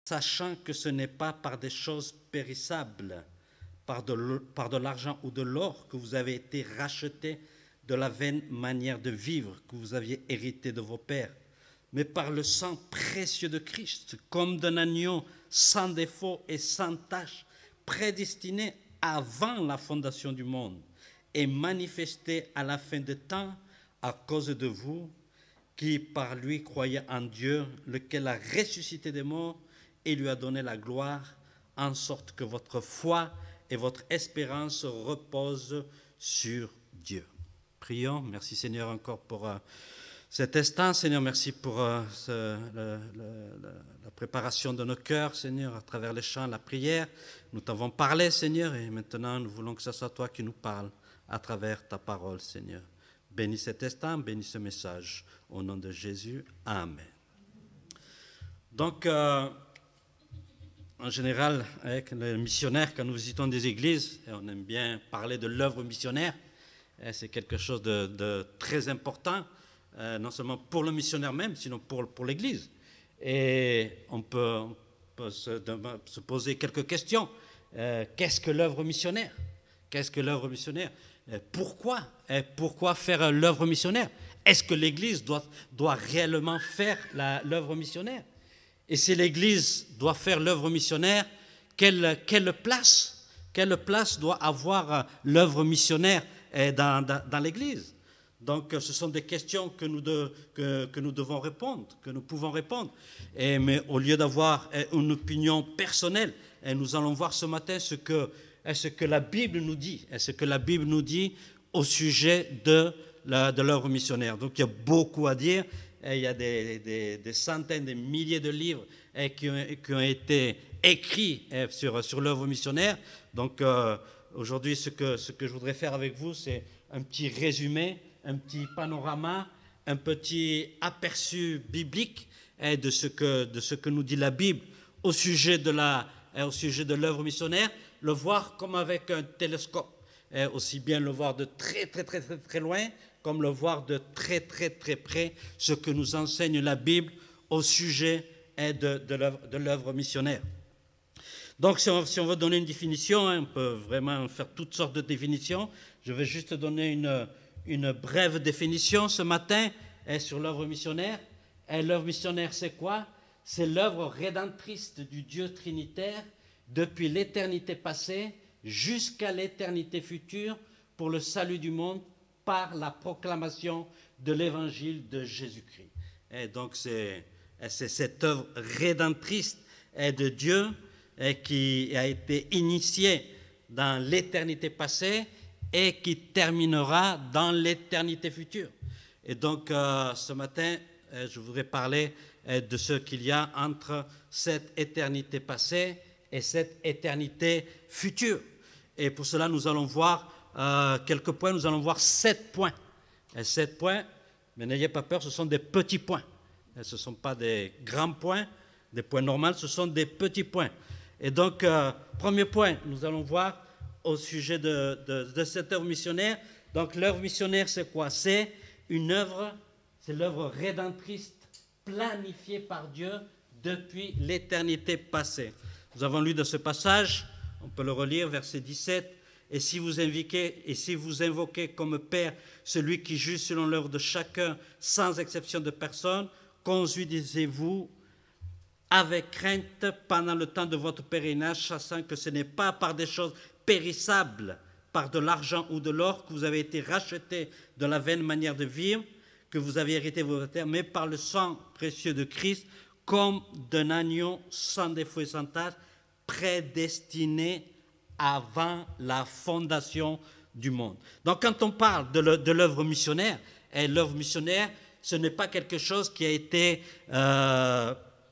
sachant que ce n'est pas par des choses périssables, par de l'argent ou de l'or que vous avez été rachetés de la vaine manière de vivre que vous aviez hérité de vos pères, mais par le sang précieux de Christ, comme d'un agneau sans défaut et sans tache, prédestiné avant la fondation du monde et manifesté à la fin des temps à cause de vous, qui par lui croyez en Dieu, lequel a ressuscité des morts et lui a donné la gloire, en sorte que votre foi et votre espérance reposent sur Dieu. Prions. Merci Seigneur encore pour cet instant. Seigneur, merci pour la préparation de nos cœurs, Seigneur, à travers les chants, la prière. Nous t'avons parlé, Seigneur, et maintenant nous voulons que ce soit toi qui nous parles à travers ta parole, Seigneur. Bénis cet instant, bénis ce message. Au nom de Jésus, Amen. Donc, en général, avec les missionnaires, quand nous visitons des églises, on aime bien parler de l'œuvre missionnaire. C'est quelque chose de très important, non seulement pour le missionnaire même, sinon pour l'Église. Et on peut se poser quelques questions. Qu'est-ce que l'œuvre missionnaire? Qu'est-ce que l'œuvre missionnaire? Pourquoi faire l'œuvre missionnaire? Est-ce que l'Église doit réellement faire l'œuvre missionnaire? Et si l'Église doit faire l'œuvre missionnaire, quelle place doit avoir l'œuvre missionnaire dans l'Église? Donc, ce sont des questions que nous devons répondre, que nous pouvons répondre. Mais au lieu d'avoir une opinion personnelle, nous allons voir ce matin ce que la Bible nous dit, ce que la Bible nous dit au sujet de l'œuvre missionnaire. Donc, il y a beaucoup à dire. Il y a des centaines, des milliers de livres qui ont été écrits sur l'œuvre missionnaire. Donc, aujourd'hui, ce que je voudrais faire avec vous, c'est un petit résumé, un petit panorama, un petit aperçu biblique de ce que nous dit la Bible au sujet de l'œuvre missionnaire, le voir comme avec un télescope, aussi bien le voir de très, très, très, très, très loin, comme le voir de très, très, très près, ce que nous enseigne la Bible au sujet de l'œuvre missionnaire. Donc, si on veut donner une définition, on peut vraiment faire toutes sortes de définitions. Je vais juste donner une brève définition ce matin sur l'œuvre missionnaire. L'œuvre missionnaire, c'est quoi? C'est l'œuvre rédemptrice du Dieu trinitaire depuis l'éternité passée jusqu'à l'éternité future pour le salut du monde par la proclamation de l'évangile de Jésus-Christ. Et donc, c'est cette œuvre rédemptrice de Dieu qui a été initiée dans l'éternité passée et qui terminera dans l'éternité future. Et donc, ce matin, je voudrais parler de ce qu'il y a entre cette éternité passée et cette éternité future. Et pour cela, nous allons voir quelques points. Nous allons voir 7 points. Et 7 points, mais n'ayez pas peur, ce sont des petits points. Et ce ne sont pas des grands points, des points normaux, ce sont des petits points. Et donc, premier point, nous allons voir au sujet de cette œuvre missionnaire. Donc, l'œuvre missionnaire, c'est quoi? C'est l'œuvre rédemptrice planifiée par Dieu depuis l'éternité passée. Nous avons lu de ce passage, on peut le relire, verset 17. Et si vous invoquez comme Père celui qui juge selon l'œuvre de chacun, sans exception de personne, conduisez-vous avec crainte pendant le temps de votre pèlerinage, sachant que ce n'est pas par des choses périssables, par de l'argent ou de l'or, que vous avez été rachetés de la vaine manière de vivre, que vous avez hérité de votre terre, mais par le sang précieux de Christ, comme d'un agneau sans défaut et sans tache, prédestiné avant la fondation du monde. Donc, quand on parle de l'œuvre missionnaire, l'œuvre missionnaire, ce n'est pas quelque chose qui a été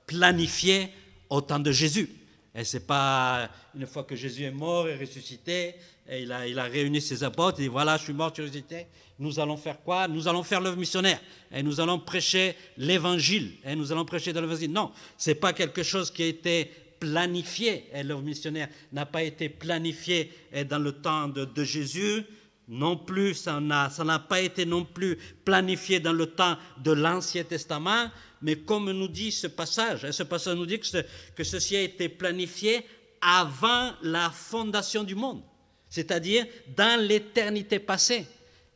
planifié au temps de Jésus. Et ce n'est pas une fois que Jésus est mort et ressuscité, et il a réuni ses apôtres, il dit voilà, je suis mort, je suis ressuscité. Nous allons faire quoi? Nous allons faire l'œuvre missionnaire. Et nous allons prêcher l'évangile. Et nous allons prêcher dans l'évangile. Non, ce n'est pas quelque chose qui a été planifié. Et l'œuvre missionnaire n'a pas été planifiée dans le temps de Jésus. non plus, ça n'a pas été non plus planifié dans le temps de l'Ancien Testament, mais comme nous dit ce passage nous dit que ceci a été planifié avant la fondation du monde, c'est-à-dire dans l'éternité passée.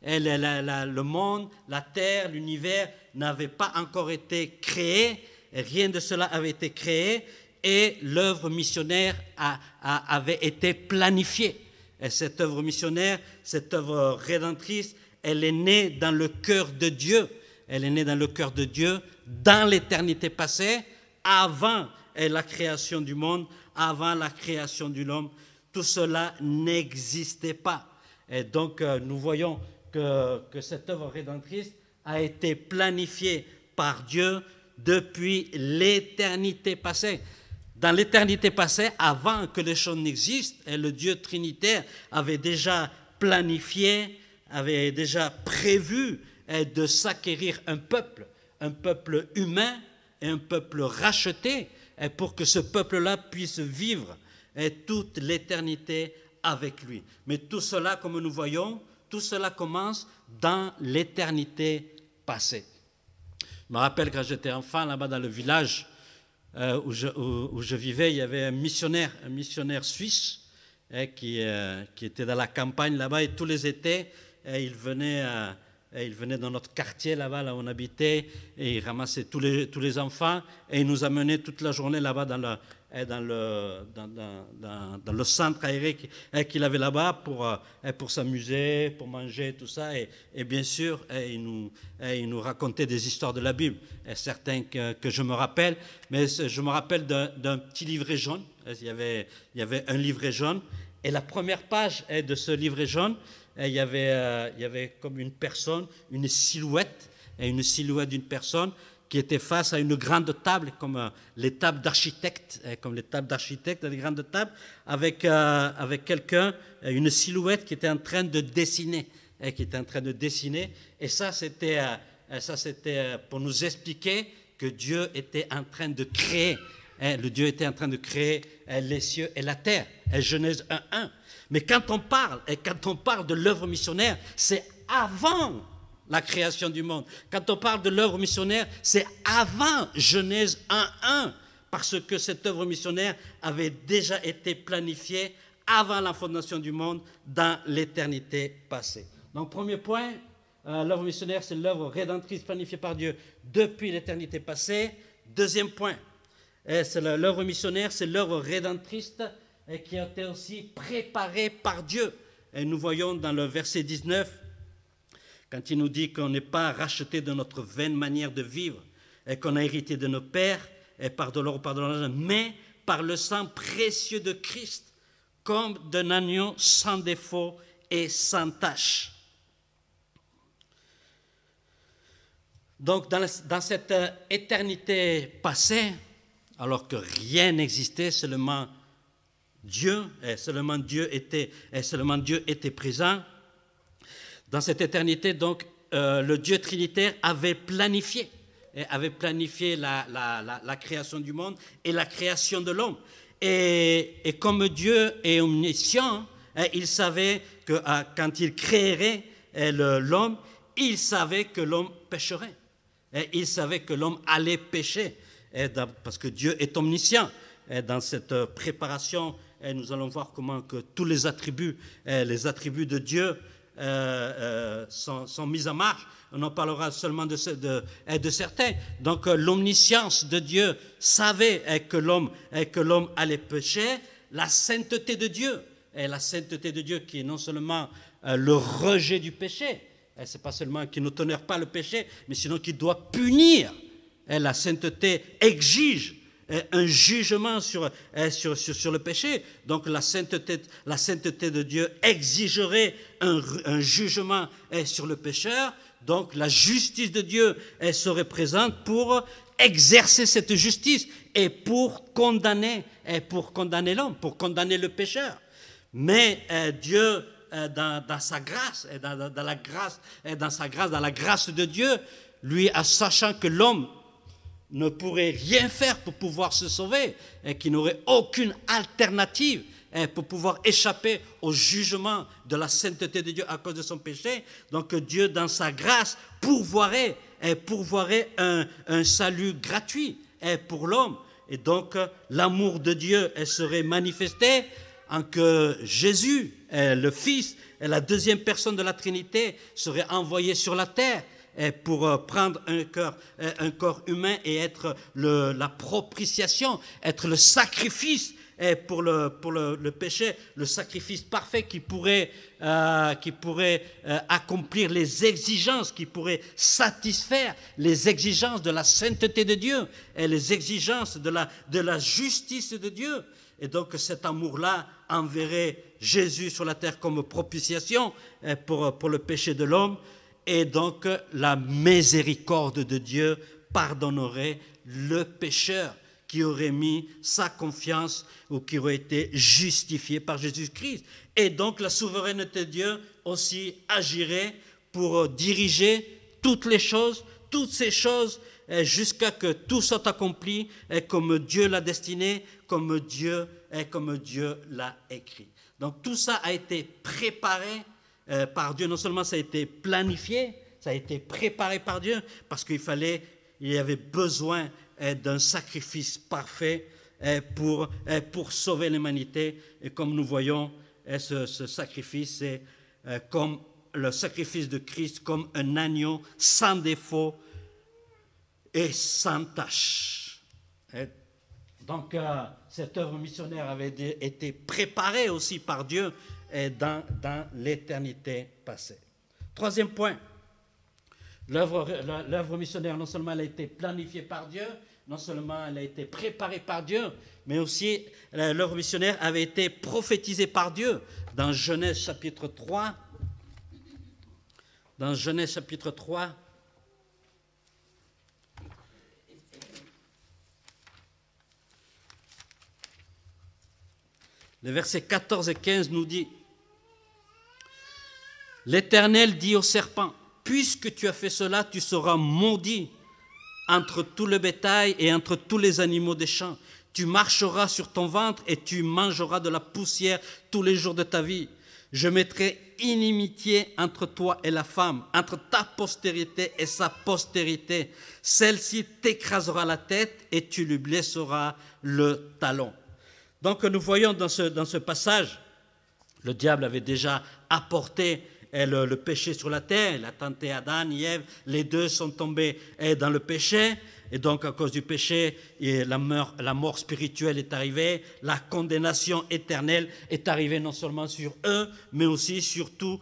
Le monde, la terre, l'univers n'avaient pas encore été créés, rien de cela avait été créé, et l'œuvre missionnaire avait été planifiée. Et cette œuvre missionnaire, cette œuvre rédemptrice, elle est née dans le cœur de Dieu. Elle est née dans le cœur de Dieu, dans l'éternité passée, avant la création du monde, avant la création de l'homme. Tout cela n'existait pas. Et donc, nous voyons que cette œuvre rédemptrice a été planifiée par Dieu depuis l'éternité passée. Dans l'éternité passée, avant que les choses n'existent, le Dieu trinitaire avait déjà planifié, avait déjà prévu de s'acquérir un peuple humain et un peuple racheté, pour que ce peuple-là puisse vivre toute l'éternité avec lui. Mais tout cela, comme nous voyons, tout cela commence dans l'éternité passée. Je me rappelle quand j'étais enfant, là-bas dans le village où je vivais, il y avait un missionnaire suisse qui était dans la campagne là-bas, et tous les étés, il venait dans notre quartier là-bas, là où on habitait, et il ramassait tous les enfants, et il nous amenait toute la journée là-bas dans le centre aéré qu'il avait là-bas pour s'amuser, pour manger, tout ça. Et bien sûr, il nous racontait des histoires de la Bible, certains que je me rappelle, mais je me rappelle d'un petit livret jaune. Il y avait un livret jaune, et la première page de ce livret jaune, il y avait comme une personne, une silhouette d'une personne qui était face à une grande table, comme les tables d'architectes, les grandes tables, avec quelqu'un, une silhouette qui était en train de dessiner, et ça c'était pour nous expliquer que Dieu était en train de créer, Dieu était en train de créer les cieux et la terre, Genèse 1:1. Mais quand on parle de l'œuvre missionnaire, c'est avant la création du monde. Quand on parle de l'œuvre missionnaire, c'est avant Genèse 1:1, parce que cette œuvre missionnaire avait déjà été planifiée avant la fondation du monde, dans l'éternité passée. Donc, premier point, l'œuvre missionnaire, c'est l'œuvre rédemptrice planifiée par Dieu depuis l'éternité passée. Deuxième point, l'œuvre missionnaire, c'est l'œuvre rédemptrice qui a été aussi préparée par Dieu. Et nous voyons dans le verset 19, quand il nous dit qu'on n'est pas racheté de notre vaine manière de vivre, et qu'on a hérité de nos pères, et par de l'or, mais par le sang précieux de Christ, comme d'un agneau sans défaut et sans tache. Donc, dans cette éternité passée, alors que rien n'existait, seulement Dieu était présent. Dans cette éternité, donc, le Dieu trinitaire avait planifié la création du monde et la création de l'homme. Et comme Dieu est omniscient, il savait que quand il créerait l'homme, il savait que l'homme pécherait. Il savait que l'homme allait pécher, parce que Dieu est omniscient. Dans cette préparation, nous allons voir comment que tous les attributs de Dieu sont mis en marche. On en parlera seulement de certains. Donc l'omniscience de Dieu savait que l'homme allait pécher. La sainteté de Dieu, qui est non seulement le rejet du péché, c'est pas seulement qu'il ne tolère pas le péché, mais sinon qu'il doit punir. La sainteté exige un jugement sur le péché. Donc la sainteté de Dieu exigerait un jugement sur le pécheur. Donc la justice de Dieu serait présente pour exercer cette justice et pour condamner l'homme, pour condamner le pécheur. Mais Dieu, dans sa grâce, dans la grâce de Dieu, lui, sachant que l'homme ne pourrait rien faire pour pouvoir se sauver, et qu'il n'aurait aucune alternative, pour pouvoir échapper au jugement de la sainteté de Dieu à cause de son péché. Donc Dieu, dans sa grâce, pourvoirait un salut gratuit pour l'homme. Et donc l'amour de Dieu serait manifesté en que Jésus, le Fils, la deuxième personne de la Trinité, serait envoyé sur la terre pour prendre un corps humain et être la propitiation, être le sacrifice pour le péché, le sacrifice parfait qui pourrait accomplir les exigences, qui pourrait satisfaire les exigences de la sainteté de Dieu et les exigences de la justice de Dieu. Et donc cet amour-là enverrait Jésus sur la terre comme propitiation pour le péché de l'homme. Et donc la miséricorde de Dieu pardonnerait le pécheur qui aurait mis sa confiance ou qui aurait été justifié par Jésus-Christ. Et donc la souveraineté de Dieu aussi agirait pour diriger toutes ces choses, jusqu'à que tout soit accompli comme Dieu l'a destiné, comme Dieu l'a écrit. Donc tout ça a été préparé par Dieu. Non seulement ça a été planifié, ça a été préparé par Dieu, parce qu'il y avait besoin d'un sacrifice parfait pour sauver l'humanité. Et comme nous voyons, ce sacrifice, c'est comme le sacrifice de Christ, comme un agneau sans défaut et sans tache. Donc, cette œuvre missionnaire avait été préparée aussi par Dieu dans l'éternité passée. Troisième point, l'œuvre missionnaire, non seulement elle a été planifiée par Dieu, non seulement elle a été préparée par Dieu, mais aussi l'œuvre missionnaire avait été prophétisée par Dieu. Dans Genèse chapitre 3, les versets 14 et 15 nous dit: L'Éternel dit au serpent, « Puisque tu as fait cela, tu seras maudit entre tout le bétail et entre tous les animaux des champs. Tu marcheras sur ton ventre et tu mangeras de la poussière tous les jours de ta vie. Je mettrai inimitié entre toi et la femme, entre ta postérité et sa postérité. Celle-ci t'écrasera la tête et tu lui blesseras le talon. » Donc nous voyons dans ce passage, le diable avait déjà apporté le péché sur la terre. Il a tenté Adam et Ève, les deux sont tombés dans le péché. Et donc à cause du péché, la mort spirituelle est arrivée, la condamnation éternelle est arrivée non seulement sur eux, mais aussi sur tous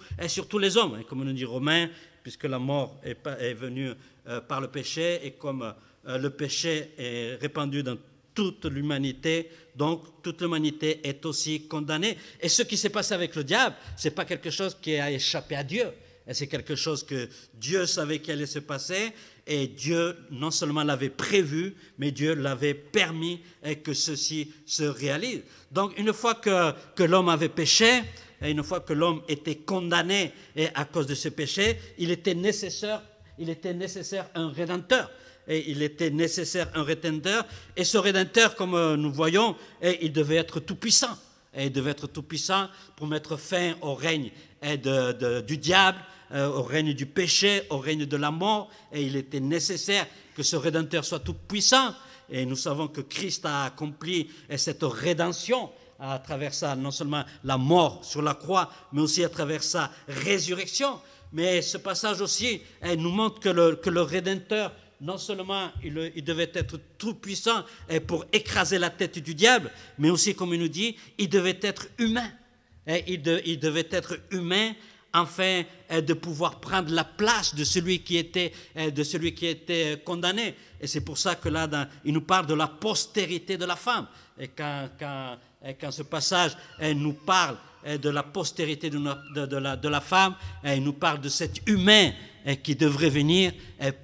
les hommes. Et comme nous dit Romains, puisque la mort est venue par le péché, et comme le péché est répandu dans toute l'humanité, donc toute l'humanité est aussi condamnée. Et ce qui s'est passé avec le diable, ce n'est pas quelque chose qui a échappé à Dieu. C'est quelque chose que Dieu savait qu'il allait se passer, et Dieu non seulement l'avait prévu, mais Dieu l'avait permis que ceci se réalise. Donc une fois que l'homme avait péché, et une fois que l'homme était condamné à cause de ce péché, il était nécessaire un rédempteur. Et il était nécessaire un rédempteur. Et ce rédempteur, comme nous voyons, il devait être tout-puissant. Et il devait être tout-puissant pour mettre fin au règne du diable, au règne du péché, au règne de la mort. Et il était nécessaire que ce rédempteur soit tout-puissant. Et nous savons que Christ a accompli cette rédemption à travers ça, non seulement la mort sur la croix, mais aussi à travers sa résurrection. Mais ce passage aussi nous montre que le rédempteur, non seulement il devait être tout puissant pour écraser la tête du diable, mais aussi, comme il nous dit, il devait être humain. Il devait être humain afin de pouvoir prendre la place de celui qui était condamné. Et c'est pour ça que là, il nous parle de la postérité de la femme. Et quand ce passage nous parle de la postérité de la femme, il nous parle de cet humain qui devrait venir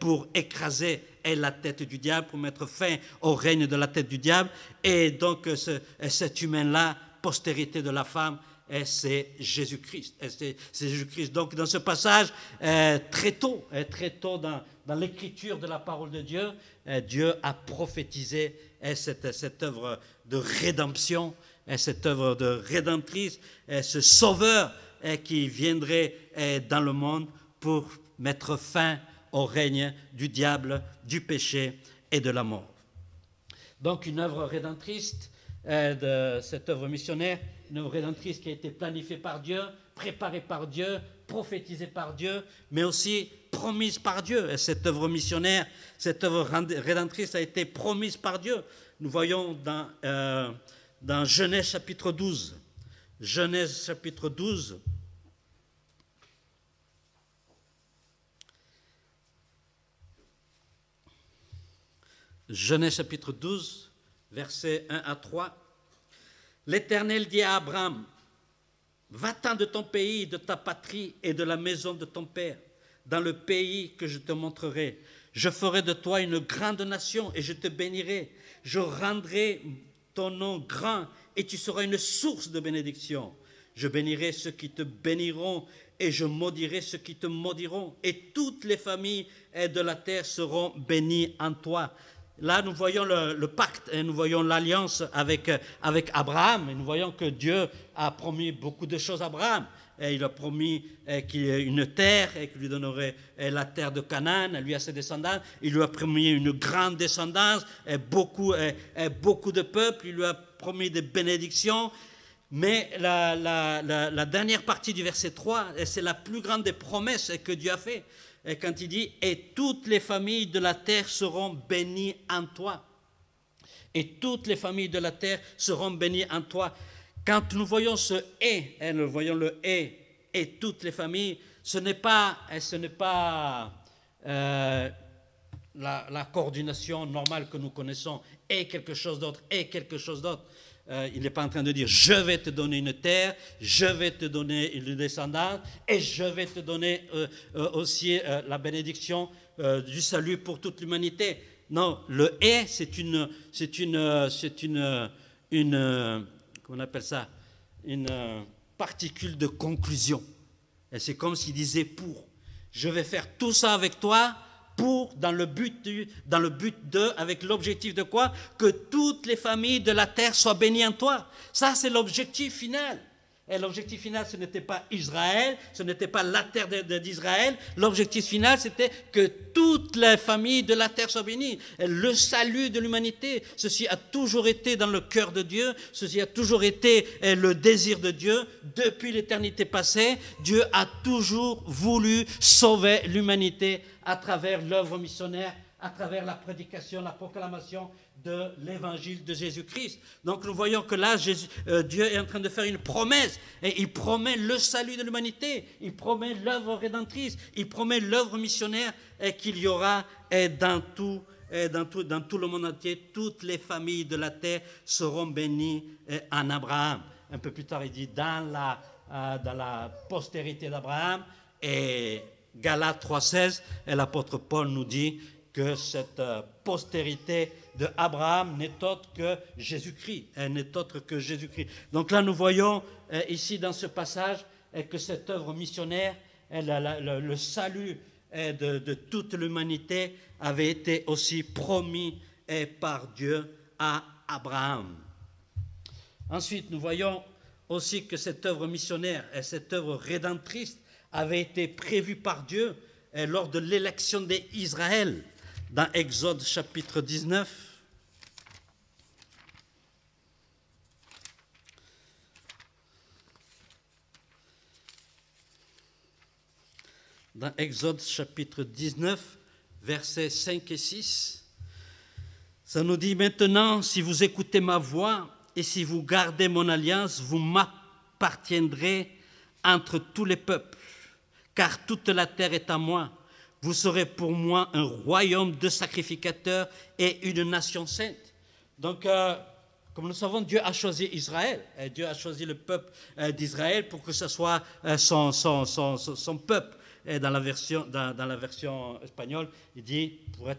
pour écraser la tête du diable, pour mettre fin au règne de la tête du diable. Et donc cet humain-là, postérité de la femme, c'est Jésus-Christ. C'est Jésus-Christ. Donc dans ce passage, très tôt dans l'écriture de la parole de Dieu, Dieu a prophétisé cette œuvre de rédemption cette œuvre de rédemptrice, ce sauveur qui viendrait dans le monde pour mettre fin au règne du diable, du péché et de la mort. Donc une œuvre rédemptrice, de cette œuvre missionnaire, une œuvre rédemptrice qui a été planifiée par Dieu, préparée par Dieu, prophétisée par Dieu, mais aussi promise par Dieu. Et cette œuvre missionnaire, cette œuvre rédemptrice a été promise par Dieu. Nous voyons dans Genèse chapitre 12. Genèse chapitre 12. Genèse chapitre 12, versets 1 à 3. L'Éternel dit à Abraham, va-t'en de ton pays, de ta patrie et de la maison de ton père, dans le pays que je te montrerai. Je ferai de toi une grande nation et je te bénirai. Je rendrai ton nom grand et tu seras une source de bénédiction. Je bénirai ceux qui te béniront et je maudirai ceux qui te maudiront. Et toutes les familles de la terre seront bénies en toi. Là, nous voyons le pacte et nous voyons l'alliance avec Abraham. Et nous voyons que Dieu a promis beaucoup de choses à Abraham. Et il a promis qu'il y ait une terre et qu'il lui donnerait la terre de Canaan, lui à ses descendants. Il lui a promis une grande descendance, et beaucoup de peuples. Il lui a promis des bénédictions. Mais la dernière partie du verset 3, c'est la plus grande des promesses que Dieu a fait. Et quand il dit « Et toutes les familles de la terre seront bénies en toi. » Et toutes les familles de la terre seront bénies en toi. Quand nous voyons ce « et », nous voyons le « et toutes les familles », ce n'est pas la coordination normale que nous connaissons, et quelque chose d'autre, et quelque chose d'autre. Il n'est pas en train de dire « je vais te donner une terre, je vais te donner une descendance et je vais te donner aussi la bénédiction du salut pour toute l'humanité ». Non, le « et », c'est une comment on appelle ça, une particule de conclusion. Et c'est comme s'il disait « pour ». Je vais faire tout ça avec toi pour, dans le but de, avec l'objectif de quoi? Que toutes les familles de la terre soient bénies en toi. Ça, c'est l'objectif final. Et l'objectif final, ce n'était pas Israël, ce n'était pas la terre d'Israël. L'objectif final, c'était que toutes les familles de la terre soient bénies. Et le salut de l'humanité, ceci a toujours été dans le cœur de Dieu, ceci a toujours été le désir de Dieu. Depuis l'éternité passée, Dieu a toujours voulu sauver l'humanité à travers l'œuvre missionnaire, à travers la prédication, la proclamation de l'évangile de Jésus-Christ. Donc nous voyons que là, Dieu est en train de faire une promesse, et il promet le salut de l'humanité, il promet l'œuvre rédemptrice, il promet l'œuvre missionnaire, et qu'il y aura dans tout le monde entier, toutes les familles de la terre seront bénies en Abraham. Un peu plus tard, il dit dans la postérité d'Abraham, et Galates 3,16, et l'apôtre Paul nous dit que cette postérité de Abraham n'est autre que Jésus-Christ. Elle n'est autre que Jésus-Christ. Donc là, nous voyons ici dans ce passage que cette œuvre missionnaire, le salut de toute l'humanité avait été aussi promis par Dieu à Abraham. Ensuite, nous voyons aussi que cette œuvre missionnaire et cette œuvre rédemptrice avait été prévue par Dieu lors de l'élection d'Israël. Dans Exode chapitre 19, dans Exode chapitre 19, versets 5 et 6, ça nous dit « Maintenant, si vous écoutez ma voix et si vous gardez mon alliance, vous m'appartiendrez entre tous les peuples, car toute la terre est à moi. Vous serez pour moi un royaume de sacrificateurs et une nation sainte. » Donc, comme nous savons, Dieu a choisi Israël. Et Dieu a choisi le peuple d'Israël pour que ce soit son peuple. Et dans la version espagnole, il dit pour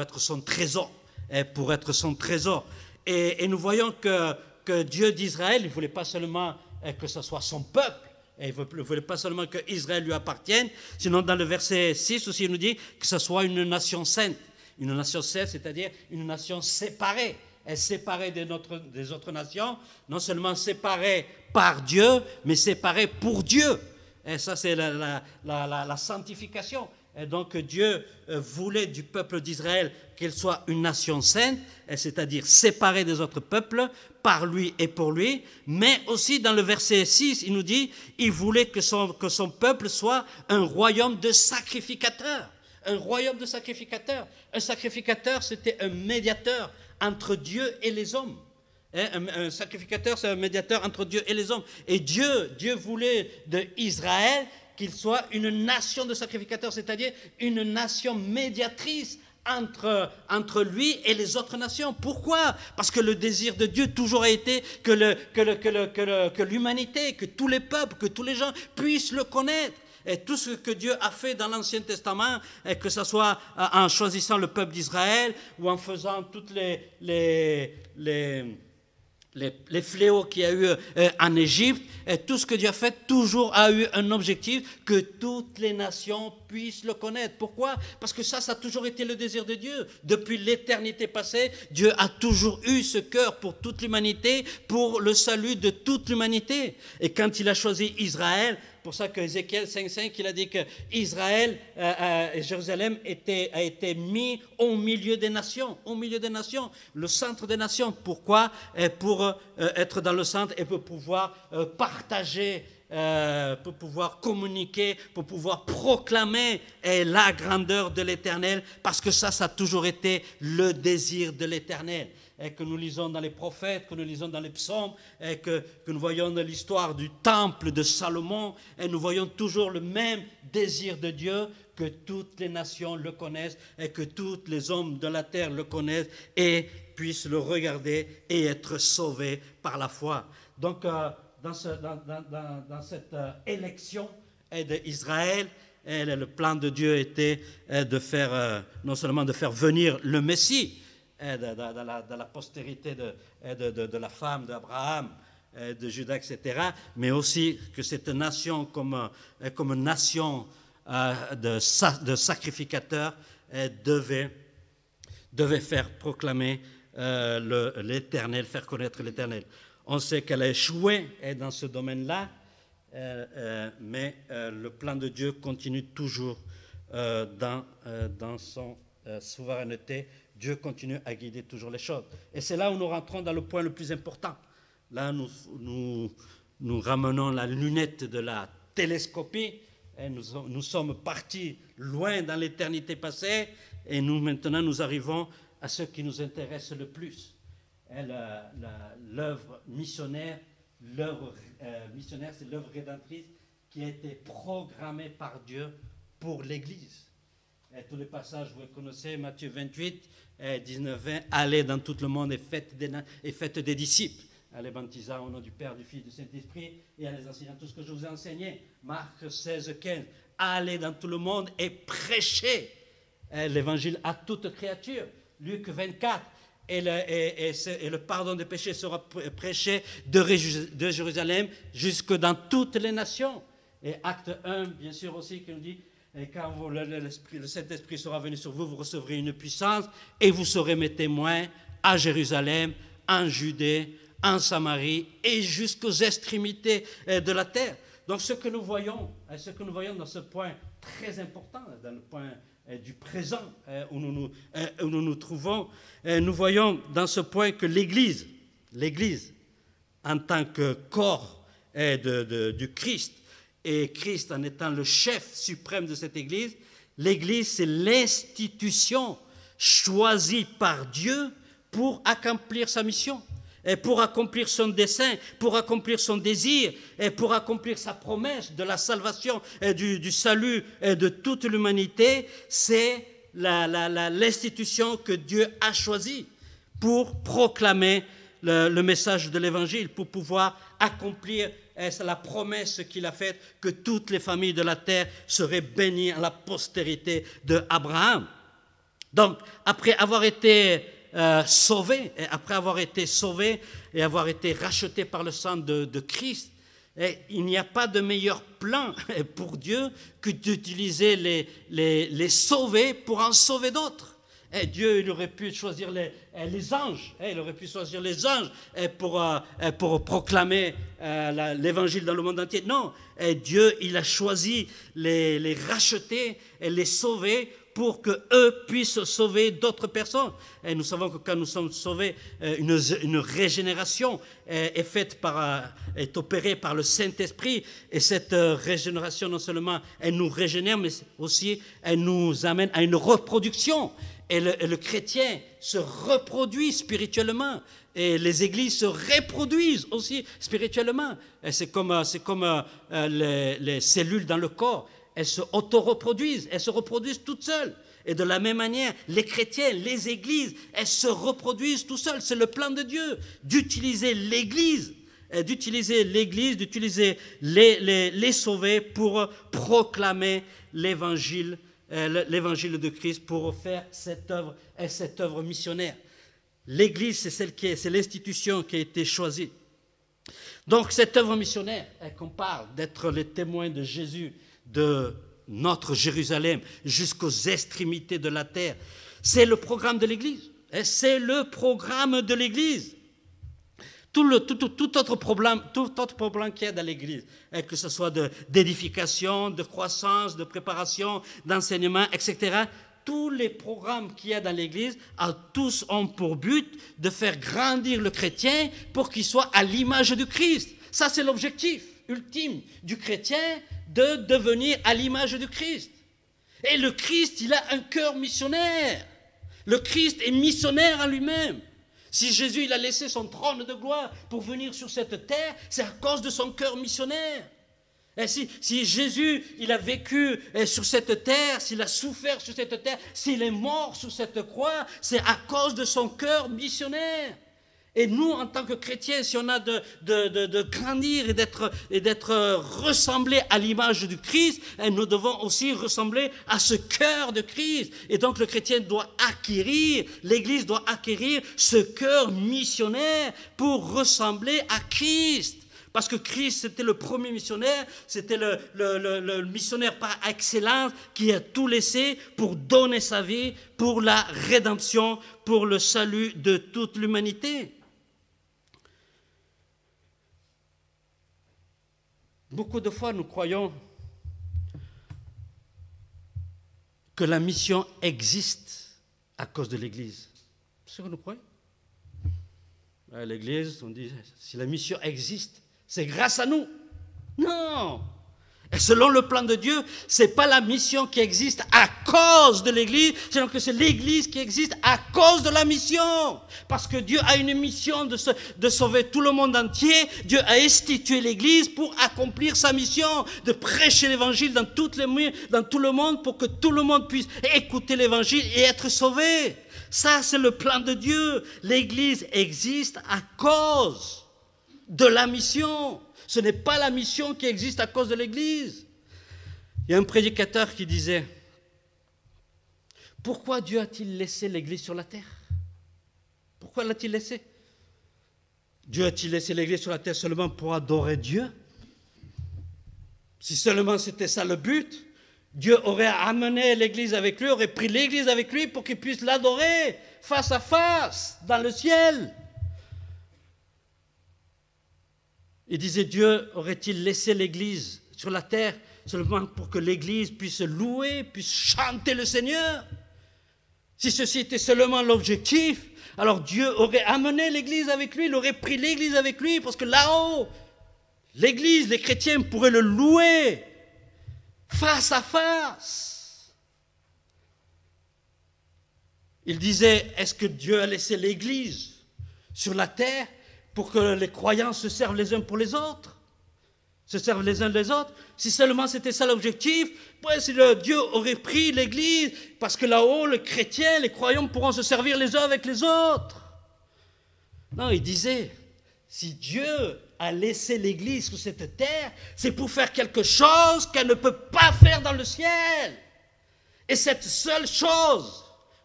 être son trésor. Et pour être son trésor. Et nous voyons que Dieu d'Israël, il ne voulait pas seulement que ce soit son peuple. Et il ne voulait pas seulement qu'Israël lui appartienne, sinon dans le verset 6 aussi, il nous dit que ce soit une nation sainte. Une nation sainte, c'est-à-dire une nation séparée. est séparé des autres nations, non seulement séparé par Dieu, mais séparé pour Dieu. Et ça, c'est la sanctification. Et donc Dieu voulait du peuple d'Israël qu'elle soit une nation sainte, c'est-à-dire séparée des autres peuples, par lui et pour lui. Mais aussi dans le verset 6, il nous dit, il voulait que son peuple soit un royaume de sacrificateurs. Un royaume de sacrificateurs. Un sacrificateur, c'était un médiateur entre Dieu et les hommes. Un sacrificateur, c'est un médiateur entre Dieu et les hommes. Et Dieu voulait d'Israël qu'il soit une nation de sacrificateurs, c'est-à-dire une nation médiatrice entre lui et les autres nations. Pourquoi? Parce que le désir de Dieu toujours a été que l'humanité, que tous les peuples, que tous les gens puissent le connaître. Et tout ce que Dieu a fait dans l'Ancien Testament, et que ce soit en choisissant le peuple d'Israël ou en faisant toutes les fléaux qu'il y a eu en Égypte, et tout ce que Dieu a fait toujours a eu un objectif, que toutes les nations puissent le connaître. Pourquoi? Parce que ça a toujours été le désir de Dieu. Depuis l'éternité passée, Dieu a toujours eu ce cœur pour toute l'humanité, pour le salut de toute l'humanité. Et quand il a choisi Israël, pour ça que Ézéchiel 5.5, il a dit que Israël, Jérusalem a été mis au milieu des nations, le centre des nations. Pourquoi? Pour être dans le centre et pour pouvoir partager, pour pouvoir communiquer, pour pouvoir proclamer la grandeur de l'Éternel, parce que ça a toujours été le désir de l'Éternel. Et que nous lisons dans les prophètes, que nous lisons dans les psaumes, et que nous voyons dans l'histoire du temple de Salomon, et nous voyons toujours le même désir de Dieu, que toutes les nations le connaissent, et que tous les hommes de la terre le connaissent, et puissent le regarder et être sauvés par la foi. Donc, dans cette élection d'Israël, le plan de Dieu était de faire, non seulement de faire venir le Messie, de la postérité de la femme d'Abraham, de Judas, etc., mais aussi que cette nation, comme nation de sacrificateurs, devait faire proclamer l'Éternel, faire connaître l'Éternel. On sait qu'elle a échoué dans ce domaine-là, mais le plan de Dieu continue toujours dans son souveraineté. Dieu continue à guider toujours les choses. Et c'est là où nous rentrons dans le point le plus important. Là, nous ramenons la lunette de la télescopie, et nous sommes partis loin dans l'éternité passée, et maintenant nous arrivons à ce qui nous intéresse le plus. L'œuvre missionnaire, c'est l'œuvre rédemptrice qui a été programmée par Dieu pour l'Église. Et tous les passages, vous les connaissez, Matthieu 28, 19-20, allez dans tout le monde et faites des disciples. Allez baptisant au nom du Père, du Fils et du Saint-Esprit, et allez enseignant tout ce que je vous ai enseigné. Marc 16, 15, allez dans tout le monde et prêchez l'évangile à toute créature. Luc 24, et le pardon des péchés sera prêché de Jérusalem jusque dans toutes les nations. Et acte 1, bien sûr aussi, qui nous dit, et quand le Saint-Esprit sera venu sur vous, vous recevrez une puissance et vous serez mes témoins à Jérusalem, en Judée, en Samarie et jusqu'aux extrémités de la terre. Donc ce que nous voyons dans ce point très important, dans le point du présent où nous nous trouvons, nous voyons dans ce point que l'Église, en tant que corps du Christ, et Christ en étant le chef suprême de cette Église, l'Église c'est l'institution choisie par Dieu pour accomplir sa mission, et pour accomplir son dessein, pour accomplir son désir, et pour accomplir sa promesse de la salvation et du salut de toute l'humanité. C'est l'institution que Dieu a choisie pour proclamer le message de l'Évangile, pour pouvoir accomplir la promesse qu'il a faite que toutes les familles de la terre seraient bénies à la postérité d'Abraham. Donc, après avoir été sauvés et avoir été rachetés par le sang de Christ, il n'y a pas de meilleur plan pour Dieu que d'utiliser les sauvés pour en sauver d'autres. Et Dieu, il aurait pu choisir les anges. Il aurait pu choisir les anges pour proclamer l'évangile dans le monde entier. Non, Dieu, il a choisi les racheter et les sauver pour qu'eux puissent sauver d'autres personnes. Et nous savons que quand nous sommes sauvés, une régénération est opérée par le Saint-Esprit. Et cette régénération, non seulement elle nous régénère, mais aussi elle nous amène à une reproduction. Et le chrétien se reproduit spirituellement. Et les églises se reproduisent aussi spirituellement. Et c'est comme les cellules dans le corps. Elles se auto-reproduisent, elles se reproduisent toutes seules. Et de la même manière, les chrétiens, les églises, elles se reproduisent tout seules. C'est le plan de Dieu d'utiliser l'Église, d'utiliser les sauvés pour proclamer l'évangile de Christ, pour faire cette œuvre missionnaire. L'Église, c'est l'institution qui a été choisie. Donc cette œuvre missionnaire, qu'on parle d'être les témoins de Jésus, de notre Jérusalem jusqu'aux extrémités de la terre, c'est le programme de l'Église. C'est le programme de l'Église. Tout autre problème qu'il y a dans l'Église, que ce soit d'édification, de croissance, de préparation, d'enseignement, etc., tous les programmes qu'il y a dans l'Église, tous ont pour but de faire grandir le chrétien pour qu'il soit à l'image du Christ. Ça, c'est l'objectif ultime du chrétien, de devenir à l'image du Christ. Et le Christ, il a un cœur missionnaire. Le Christ est missionnaire en lui-même. Si Jésus, il a laissé son trône de gloire pour venir sur cette terre, c'est à cause de son cœur missionnaire. Et si Jésus, il a vécu sur cette terre, s'il a souffert sur cette terre, s'il est mort sur cette croix, c'est à cause de son cœur missionnaire. Et nous, en tant que chrétiens, si on a de grandir et d'être ressemblés à l'image du Christ, nous devons aussi ressembler à ce cœur de Christ. Et donc le chrétien doit acquérir, l'Église doit acquérir ce cœur missionnaire pour ressembler à Christ. Parce que Christ, c'était le premier missionnaire, c'était le missionnaire par excellence qui a tout laissé pour donner sa vie, pour la rédemption, pour le salut de toute l'humanité. Beaucoup de fois, nous croyons que la mission existe à cause de l'Église. C'est ce que nous croyons. À l'Église, on dit, si la mission existe, c'est grâce à nous. Non. Et selon le plan de Dieu, ce n'est pas la mission qui existe à cause de l'Église, sinon que c'est l'Église qui existe à cause de la mission. Parce que Dieu a une mission de sauver tout le monde entier. Dieu a institué l'Église pour accomplir sa mission, de prêcher l'Évangile dans tout le monde pour que tout le monde puisse écouter l'Évangile et être sauvé. Ça, c'est le plan de Dieu. L'Église existe à cause de la mission. Ce n'est pas la mission qui existe à cause de l'Église. Il y a un prédicateur qui disait, pourquoi Dieu a-t-il laissé l'Église sur la terre? Pourquoi l'a-t-il laissé? Dieu a-t-il laissé l'Église sur la terre seulement pour adorer Dieu? Si seulement c'était ça le but, Dieu aurait amené l'Église avec lui, aurait pris l'Église avec lui pour qu'il puisse l'adorer face à face dans le ciel. Il disait, Dieu aurait-il laissé l'Église sur la terre seulement pour que l'Église puisse louer, puisse chanter le Seigneur? Si ceci était seulement l'objectif, alors Dieu aurait amené l'Église avec lui, il aurait pris l'Église avec lui, parce que là-haut, l'Église, les chrétiens pourraient le louer face à face. Il disait, est-ce que Dieu a laissé l'Église sur la terre pour que les croyants se servent les uns pour les autres, se servent les uns les autres? Si seulement c'était ça l'objectif, Dieu aurait pris l'Église, parce que là-haut, les chrétiens, les croyants pourront se servir les uns avec les autres. Non, il disait, si Dieu a laissé l'Église sur cette terre, c'est pour faire quelque chose qu'elle ne peut pas faire dans le ciel. Et cette seule chose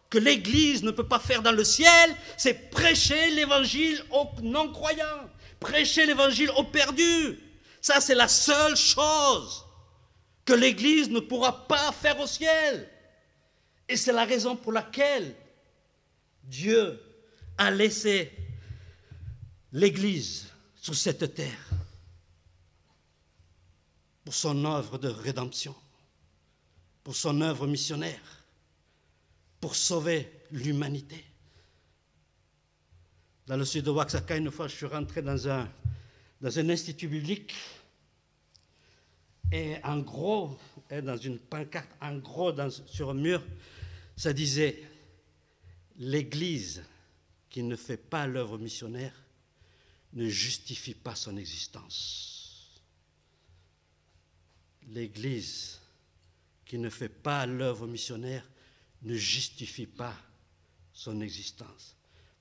que l'Église ne peut pas faire dans le ciel, c'est prêcher l'Évangile aux non-croyants, prêcher l'Évangile aux perdus. Ça, c'est la seule chose que l'Église ne pourra pas faire au ciel. Et c'est la raison pour laquelle Dieu a laissé l'Église sur cette terre pour son œuvre de rédemption, pour son œuvre missionnaire, pour sauver l'humanité. Dans le sud de Oaxaca, une fois, je suis rentré dans un institut biblique et en gros, dans une pancarte, en gros, sur un mur, ça disait « L'Église qui ne fait pas l'œuvre missionnaire ne justifie pas son existence. » L'Église qui ne fait pas l'œuvre missionnaire ne justifie pas son existence.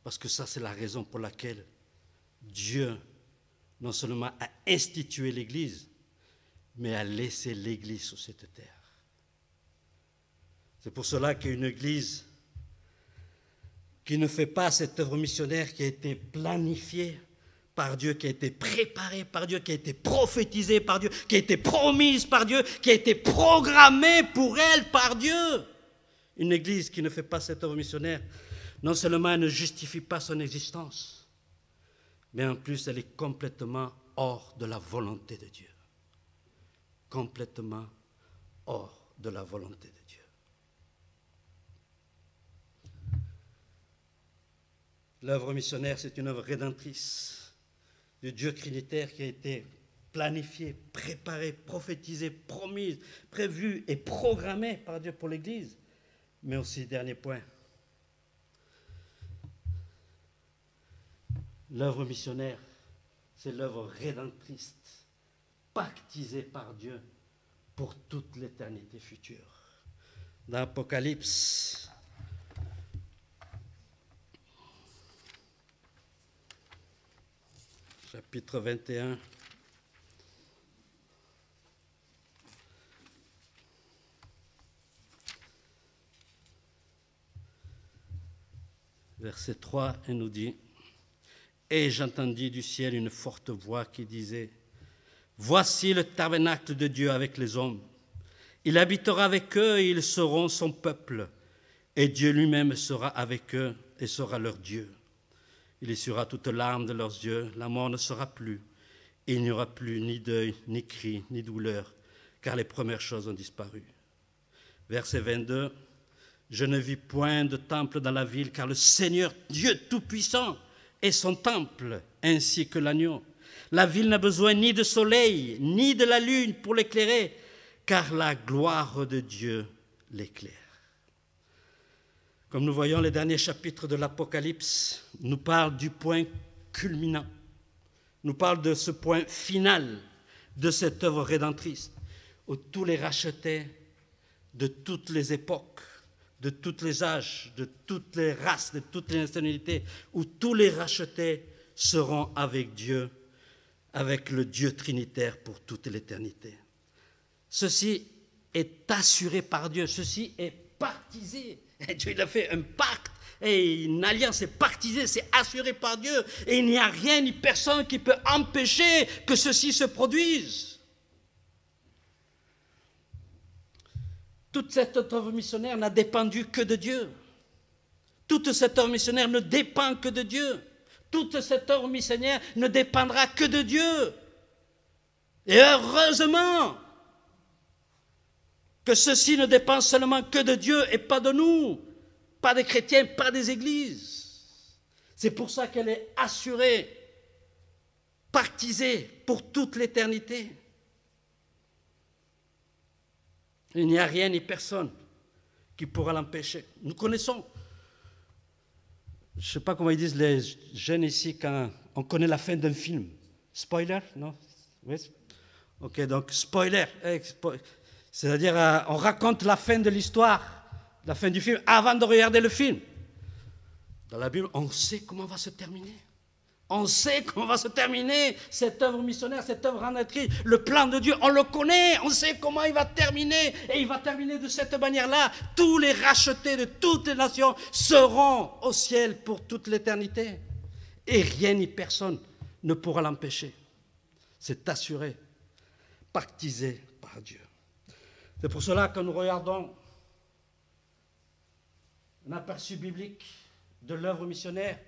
Parce que ça, c'est la raison pour laquelle Dieu, non seulement a institué l'Église, mais a laissé l'Église sur cette terre. C'est pour cela qu'une Église qui ne fait pas cette œuvre missionnaire qui a été planifiée par Dieu, qui a été préparée par Dieu, qui a été prophétisée par Dieu, qui a été promise par Dieu, qui a été programmée pour elle par Dieu. Une Église qui ne fait pas cette œuvre missionnaire, non seulement elle ne justifie pas son existence, mais en plus elle est complètement hors de la volonté de Dieu. Complètement hors de la volonté de Dieu. L'œuvre missionnaire, c'est une œuvre rédemptrice du Dieu trinitaire qui a été planifiée, préparée, prophétisée, promise, prévue et programmée par Dieu pour l'Église. Mais aussi, dernier point, l'œuvre missionnaire, c'est l'œuvre rédemptrice, pactisée par Dieu pour toute l'éternité future. Dans Apocalypse, chapitre 21, verset 3, il nous dit « Et j'entendis du ciel une forte voix qui disait « Voici le tabernacle de Dieu avec les hommes. Il habitera avec eux et ils seront son peuple. Et Dieu lui-même sera avec eux et sera leur Dieu. Il essuiera toute larme de leurs yeux. La mort ne sera plus. Et il n'y aura plus ni deuil, ni cri, ni douleur, car les premières choses ont disparu. » Verset 22. « Je ne vis point de temple dans la ville, car le Seigneur, Dieu Tout-Puissant, est son temple, ainsi que l'agneau. La ville n'a besoin ni de soleil, ni de la lune pour l'éclairer, car la gloire de Dieu l'éclaire. » Comme nous voyons, les derniers chapitres de l'Apocalypse nous parlent du point culminant, nous parlent de ce point final de cette œuvre rédemptrice, où tous les rachetés de toutes les époques, de tous les âges, de toutes les races, de toutes les nationalités, où tous les rachetés seront avec Dieu, avec le Dieu trinitaire pour toute l'éternité. Ceci est assuré par Dieu, ceci est pactisé. Et Dieu il a fait un pacte, et une alliance, c'est pactisé, c'est assuré par Dieu. Et il n'y a rien ni personne qui peut empêcher que ceci se produise. Toute cette œuvre missionnaire n'a dépendu que de Dieu. Toute cette œuvre missionnaire ne dépend que de Dieu. Toute cette œuvre missionnaire ne dépendra que de Dieu. Et heureusement que ceci ne dépend seulement que de Dieu et pas de nous, pas des chrétiens, pas des églises. C'est pour ça qu'elle est assurée, pactisée pour toute l'éternité. Il n'y a rien ni personne qui pourra l'empêcher. Nous connaissons, je ne sais pas comment ils disent les jeunes ici quand on connaît la fin d'un film. Spoiler, non? Oui. Ok, donc spoiler. C'est-à-dire, on raconte la fin de l'histoire, la fin du film, avant de regarder le film. Dans la Bible, on sait comment va se terminer. On sait comment va se terminer cette œuvre missionnaire, cette œuvre rédemptrice. Le plan de Dieu, on le connaît, on sait comment il va terminer. Et il va terminer de cette manière-là. Tous les rachetés de toutes les nations seront au ciel pour toute l'éternité. Et rien ni personne ne pourra l'empêcher. C'est assuré, pactisé par Dieu. C'est pour cela que nous regardons un aperçu biblique de l'œuvre missionnaire,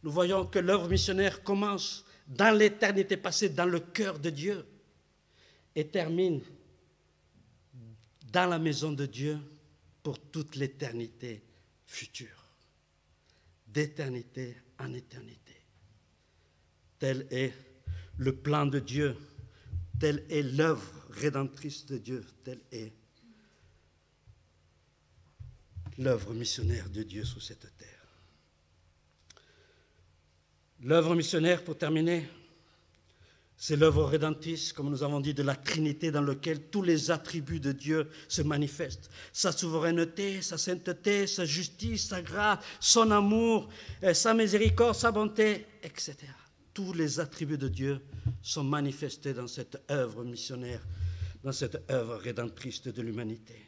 nous voyons que l'œuvre missionnaire commence dans l'éternité passée, dans le cœur de Dieu, et termine dans la maison de Dieu pour toute l'éternité future, d'éternité en éternité. Tel est le plan de Dieu, telle est l'œuvre rédemptrice de Dieu, telle est l'œuvre missionnaire de Dieu sur cette terre. L'œuvre missionnaire, pour terminer, c'est l'œuvre rédemptrice, comme nous avons dit, de la Trinité dans laquelle tous les attributs de Dieu se manifestent. Sa souveraineté, sa sainteté, sa justice, sa grâce, son amour, sa miséricorde, sa bonté, etc. Tous les attributs de Dieu sont manifestés dans cette œuvre missionnaire, dans cette œuvre rédemptrice de l'humanité.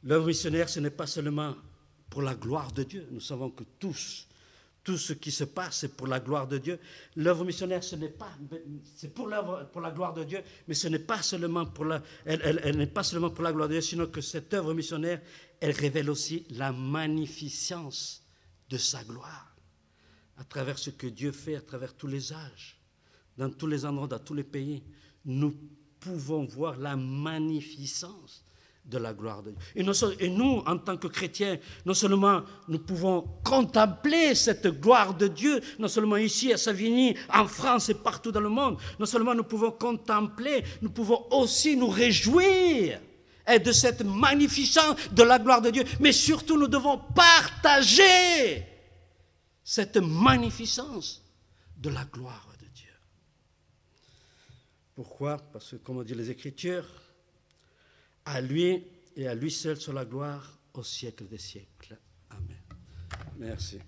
L'œuvre missionnaire, ce n'est pas seulement pour la gloire de Dieu. Nous savons que tout ce qui se passe, c'est pour la gloire de Dieu. L'œuvre missionnaire, c'est pour la gloire de Dieu, mais ce n'est pas seulement elle n'est pas seulement pour la gloire de Dieu, sinon que cette œuvre missionnaire, elle révèle aussi la magnificence de sa gloire, à travers ce que Dieu fait, à travers tous les âges, dans tous les endroits, dans tous les pays. Nous pouvons voir la magnificence de la gloire de Dieu. Et nous, en tant que chrétiens, non seulement nous pouvons contempler cette gloire de Dieu, non seulement ici à Savigny, en France et partout dans le monde, non seulement nous pouvons contempler, nous pouvons aussi nous réjouir de cette magnificence de la gloire de Dieu, mais surtout nous devons partager cette magnificence de la gloire de Dieu. Pourquoi? Parce que, comme dit les Écritures, à lui et à lui seul soit la gloire au siècle des siècles. Amen. Merci.